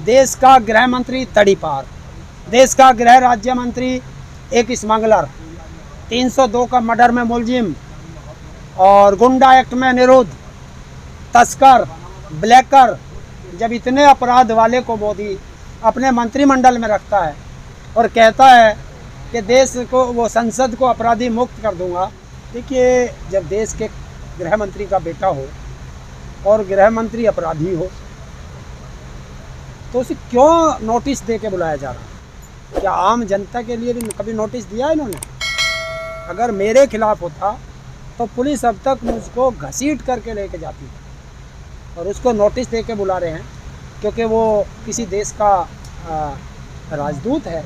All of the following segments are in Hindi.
देश का गृह मंत्री तड़ीपार, देश का गृह राज्य मंत्री एक स्मगलर, 302 का मर्डर में मुलजिम और गुंडा एक्ट में निरुद्ध, तस्कर, ब्लैकर, जब इतने अपराध वाले को मोदी अपने मंत्रिमंडल में रखता है और कहता है कि देश को, वो संसद को अपराधी मुक्त कर दूंगा। देखिए, जब देश के गृह मंत्री का बेटा हो और गृह मंत्री अपराधी हो तो उसे क्यों नोटिस दे के बुलाया जा रहा है? क्या आम जनता के लिए भी कभी नोटिस दिया है इन्होंने? अगर मेरे खिलाफ होता तो पुलिस अब तक मुझको घसीट करके लेके जाती है और उसको नोटिस दे के बुला रहे हैं क्योंकि वो किसी देश का राजदूत है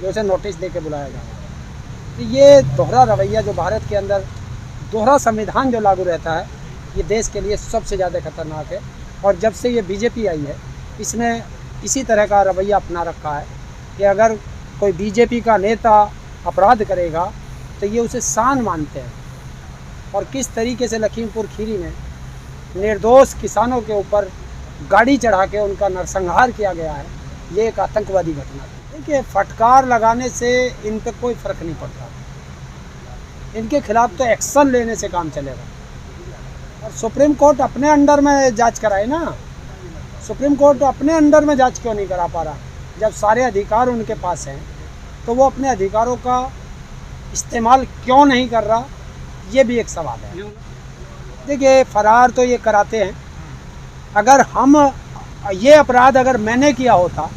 जो उसे नोटिस दे के बुलाया जा रहा है। तो ये दोहरा रवैया जो भारत के अंदर दोहरा संविधान जो लागू रहता है, ये देश के लिए सबसे ज़्यादा खतरनाक है। और जब से ये बीजेपी आई है, इसने इसी तरह का रवैया अपना रखा है कि अगर कोई बीजेपी का नेता अपराध करेगा तो ये उसे शान मानते हैं। और किस तरीके से लखीमपुर खीरी में निर्दोष किसानों के ऊपर गाड़ी चढ़ा के उनका नरसंहार किया गया है, ये एक आतंकवादी घटना है। देखिए, फटकार लगाने से इन पर कोई फ़र्क नहीं पड़ता, इनके खिलाफ तो एक्शन लेने से काम चलेगा। और सुप्रीम कोर्ट अपने अंडर में जांच कराए ना, सुप्रीम कोर्ट अपने अंडर में जांच क्यों नहीं करा पा रहा? जब सारे अधिकार उनके पास हैं तो वो अपने अधिकारों का इस्तेमाल क्यों नहीं कर रहा, ये भी एक सवाल है। देखिए, फरार तो ये कराते हैं। अगर हम ये अपराध अगर मैंने किया होता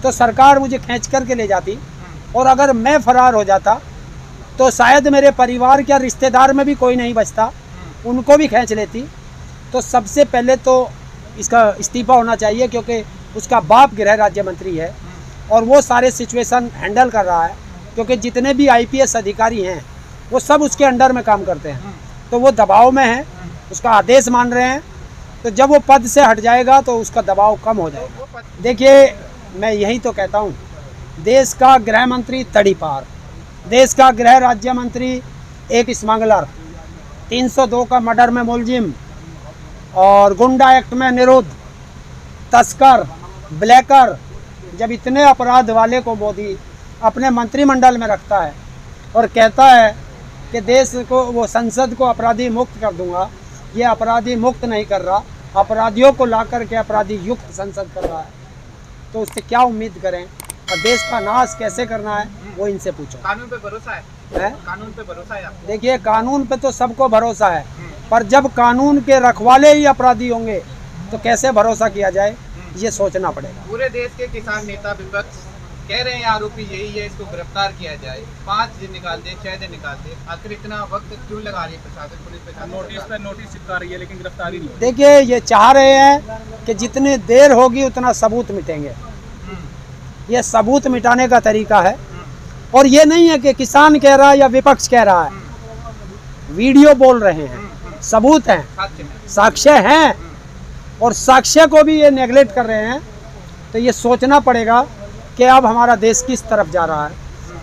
तो सरकार मुझे खींच करके ले जाती, और अगर मैं फरार हो जाता तो शायद मेरे परिवार के रिश्तेदार में भी कोई नहीं बचता, उनको भी खींच लेती। तो सबसे पहले तो इसका इस्तीफा होना चाहिए क्योंकि उसका बाप गृह राज्य मंत्री है और वो सारे सिचुएशन हैंडल कर रहा है, क्योंकि जितने भी आईपीएस अधिकारी हैं वो सब उसके अंडर में काम करते हैं। तो वो दबाव में है, उसका आदेश मान रहे हैं। तो जब वो पद से हट जाएगा तो उसका दबाव कम हो जाएगा। देखिए, मैं यही तो कहता हूँ, देश का गृह मंत्री तड़ीपार, देश का गृह राज्य मंत्री एक स्मगलर, 302 का मर्डर में मुलजिम और गुंडा एक्ट में निरुद्ध, तस्कर, ब्लैकर, जब इतने अपराध वाले को मोदी अपने मंत्रिमंडल में रखता है और कहता है कि देश को, वो संसद को अपराधी मुक्त कर दूंगा, ये अपराधी मुक्त नहीं कर रहा, अपराधियों को ला करके अपराधी युक्त संसद कर रहा है। तो उससे क्या उम्मीद करें? और देश का नाश कैसे करना है वो इनसे पूछो। कानून पे भरोसा है? कानून पे भरोसा है? देखिए, कानून पे तो सबको भरोसा है, पर जब कानून के रखवाले ही अपराधी होंगे तो कैसे भरोसा किया जाए, ये सोचना पड़ेगा। पूरे देश के किसान नेता विपक्ष कह रहे हैं आरोपी यही है, इसको गिरफ्तार किया जाए, 5 दिन निकाल दे, 6 दिन निकाल दे। आखिर इतना वक्त क्यों लगा रही है प्रशासन, पुलिस प्रशासन? नोटिस चिपका रही है लेकिन गिरफ्तारी नहीं। देखिए, ये चाह रहे हैं कि जितनी देर होगी उतना सबूत मिटेंगे। ये सबूत मिटाने का तरीका है। और ये नहीं है कि किसान कह रहा है या विपक्ष कह रहा है, वीडियो बोल रहे हैं, सबूत हैं, साक्ष्य हैं, और साक्ष्य को भी ये नेगलेक्ट कर रहे हैं। तो ये सोचना पड़ेगा कि अब हमारा देश किस तरफ जा रहा है।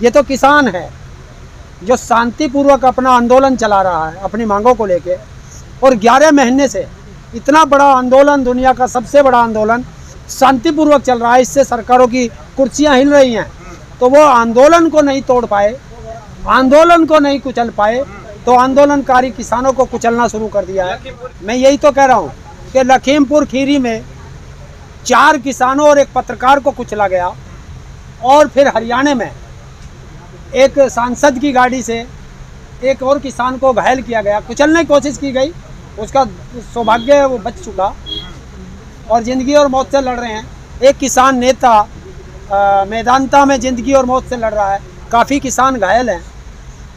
ये तो किसान है जो शांतिपूर्वक अपना आंदोलन चला रहा है अपनी मांगों को लेके, और 11 महीने से इतना बड़ा आंदोलन, दुनिया का सबसे बड़ा आंदोलन शांतिपूर्वक चल रहा है। इससे सरकारों की कुर्सियां हिल रही हैं, तो वो आंदोलन को नहीं तोड़ पाए, आंदोलन को नहीं कुचल पाए, तो आंदोलनकारी किसानों को कुचलना शुरू कर दिया है। मैं यही तो कह रहा हूँ कि लखीमपुर खीरी में 4 किसानों और एक पत्रकार को कुचला गया, और फिर हरियाणा में एक सांसद की गाड़ी से एक और किसान को घायल किया गया, कुचलने की कोशिश की गई, उसका सौभाग्य वो बच चुका और ज़िंदगी और मौत से लड़ रहे हैं। एक किसान नेता मेदांता में ज़िंदगी और मौत से लड़ रहा है, काफ़ी किसान घायल हैं।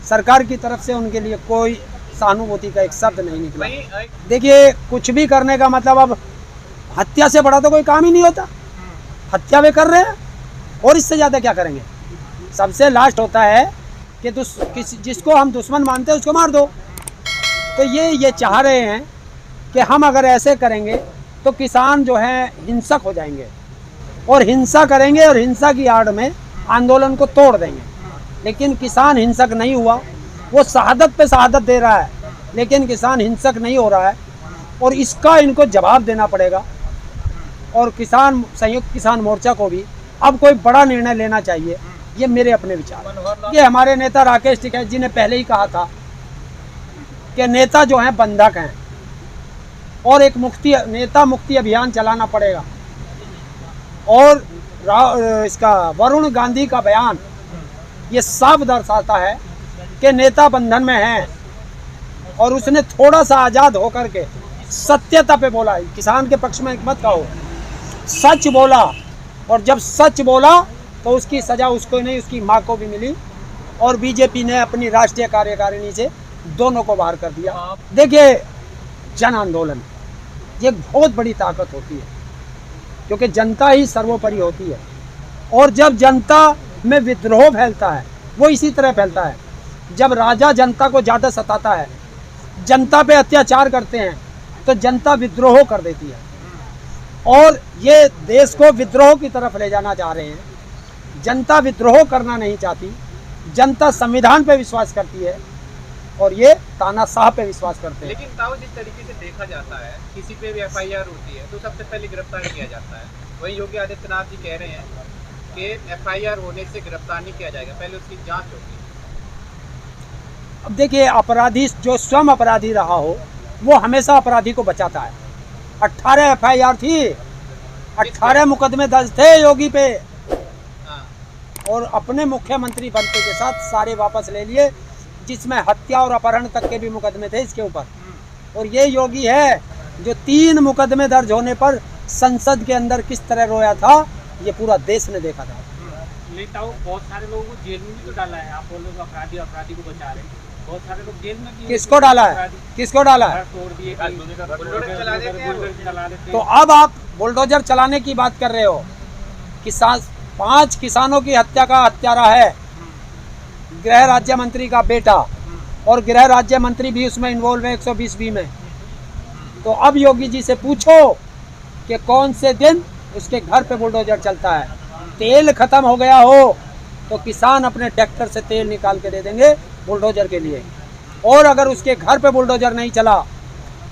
सरकार की तरफ से उनके लिए कोई सहानुभूति का एक शब्द नहीं निकला। देखिए, कुछ भी करने का मतलब, अब हत्या से बड़ा तो कोई काम ही नहीं होता। हत्या वे कर रहे हैं और इससे ज़्यादा क्या करेंगे? सबसे लास्ट होता है कि जिसको हम दुश्मन मानते हैं उसको मार दो। तो ये चाह रहे हैं कि हम अगर ऐसे करेंगे तो किसान जो हैं हिंसक हो जाएंगे और हिंसा करेंगे, और हिंसा की आड़ में आंदोलन को तोड़ देंगे। लेकिन किसान हिंसक नहीं हुआ, वो शहादत पे शहादत दे रहा है, लेकिन किसान हिंसक नहीं हो रहा है, और इसका इनको जवाब देना पड़ेगा। और किसान संयुक्त किसान मोर्चा को भी अब कोई बड़ा निर्णय लेना चाहिए। ये मेरे अपने विचार। ये हमारे नेता राकेश टिकैत जी ने पहले ही कहा था कि नेता जो हैं बंधक हैं और एक नेता मुक्ति अभियान चलाना पड़ेगा। और इसका वरुण गांधी का बयान ये साफ दर्शाता है कि नेता बंधन में हैं और उसने थोड़ा सा आज़ाद होकर के सत्यता पे बोला। किसान के पक्ष में मत कहो, सच बोला। और जब सच बोला तो उसकी सज़ा उसको नहीं, उसकी माँ को भी मिली। और बीजेपी ने अपनी राष्ट्रीय कार्यकारिणी से दोनों को बाहर कर दिया। देखिए, जन आंदोलन ये बहुत बड़ी ताकत होती है, क्योंकि जनता ही सर्वोपरि होती है। और जब जनता में विद्रोह फैलता है, वो इसी तरह फैलता है। जब राजा जनता को ज़्यादा सताता है, जनता पे अत्याचार करते हैं, तो जनता विद्रोह कर देती है। और ये देश को विद्रोह की तरफ ले जाना चाह रहे हैं। जनता विद्रोह करना नहीं चाहती, जनता संविधान पे विश्वास करती है और ये तानाशाह पे विश्वास करते हैं। लेकिन ताऊ, जिस तरीके से देखा जाता है, किसी पे भी FIR होती है तो सबसे पहले गिरफ्तार किया जाता है। वहीं योगी आदित्यनाथ जी कह रहे हैं कि FIR होने से गिरफ्तार नहीं किया जाएगा, पहले उसकी जांच होगी। अब देखिए, अपराधी जो स्वयं अपराधी रहा हो वो हमेशा अपराधी को बचाता है। 18 FIR थी, 18 मुकदमे दर्ज थे योगी पे, और अपने मुख्यमंत्री बनते के साथ सारे वापस ले लिए, जिसमें हत्या और अपहरण तक के भी मुकदमे थे इसके ऊपर। और ये योगी है जो 3 मुकदमे दर्ज होने पर संसद के अंदर किस तरह रोया था, ये पूरा देश ने देखा था। लेकिन बहुत सारे लोगों को जेल में भी तो डाला है। आप बोल रहे हो अपराधी को बचा रहे हैं, बहुत सारे लोग जेल में भी। किसको डाला है? किसको डाला है? तोड़ दिए, तो अब आप बुलडोजर चलाने की बात कर रहे हो। 5 किसानों की हत्या का हत्यारा है गृह राज्य मंत्री का बेटा, और गृह राज्य मंत्री भी उसमें इन्वॉल्व है 120B में। तो अब योगी जी से पूछो कि कौन से दिन उसके घर पे बुलडोजर चलता है। तेल खत्म हो गया हो तो किसान अपने ट्रैक्टर से तेल निकाल के दे देंगे बुलडोजर के लिए। और अगर उसके घर पे बुलडोजर नहीं चला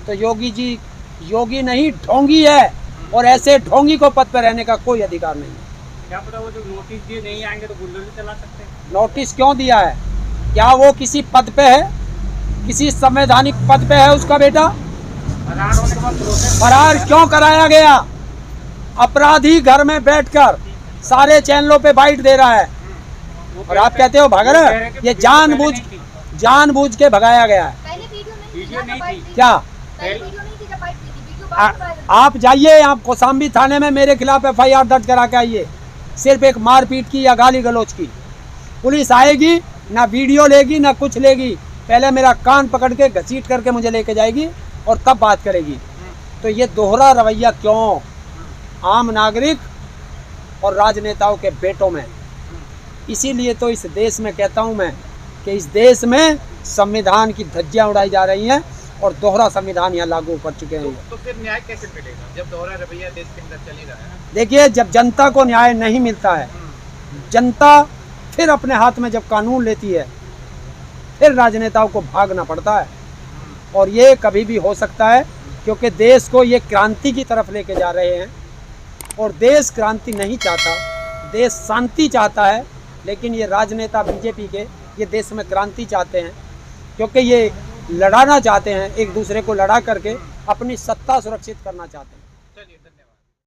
तो योगी जी योगी नहीं, ढोंगी है, और ऐसे ढोंगी को पद पर रहने का कोई अधिकार नहीं है। क्या पता वो जो नोटिस दिए नहीं आएंगे तो बुलडोजर चला सकते हैं। नोटिस क्यों दिया है? क्या वो किसी पद पे है, किसी संवैधानिक पद पे है उसका बेटा? फरार क्यों कराया गया? अपराधी घर में बैठकर सारे चैनलों पे बाइट दे रहा है, और आप कहते हो भाग रहा है। ये जानबूझ के भगाया गया है। वीडियो नहीं थी क्या? आप जाइए, आप कौशाम्बी थाने में मेरे खिलाफ FIR दर्ज करा के आइए, सिर्फ एक मारपीट की या गाली गलौज की। पुलिस आएगी, ना वीडियो लेगी ना कुछ लेगी, पहले मेरा कान पकड़ के घसीट करके मुझे लेके जाएगी और तब बात करेगी। तो ये दोहरा रवैया क्यों? आम नागरिक और राजनेताओं के बेटों में। इसीलिए तो इस देश में कहता हूँ मैं कि इस देश में संविधान की धज्जियाँ उड़ाई जा रही हैं और दोहरा संविधान यहाँ लागू कर चुके हैं। तो फिर न्याय कैसे मिलेगा जब दोहरा रवैया देश के अंदर चल ही रहा है? देखिए, जब जनता को न्याय नहीं मिलता है, जनता फिर अपने हाथ में जब कानून लेती है, फिर राजनेताओं को भागना पड़ता है। और ये कभी भी हो सकता है, क्योंकि देश को ये क्रांति की तरफ लेके जा रहे हैं, और देश क्रांति नहीं चाहता, देश शांति चाहता है। लेकिन ये राजनेता बीजेपी के ये देश में क्रांति चाहते हैं, क्योंकि ये लड़ाना चाहते हैं, एक दूसरे को लड़ा करके अपनी सत्ता सुरक्षित करना चाहते हैं। चलिए, धन्यवाद।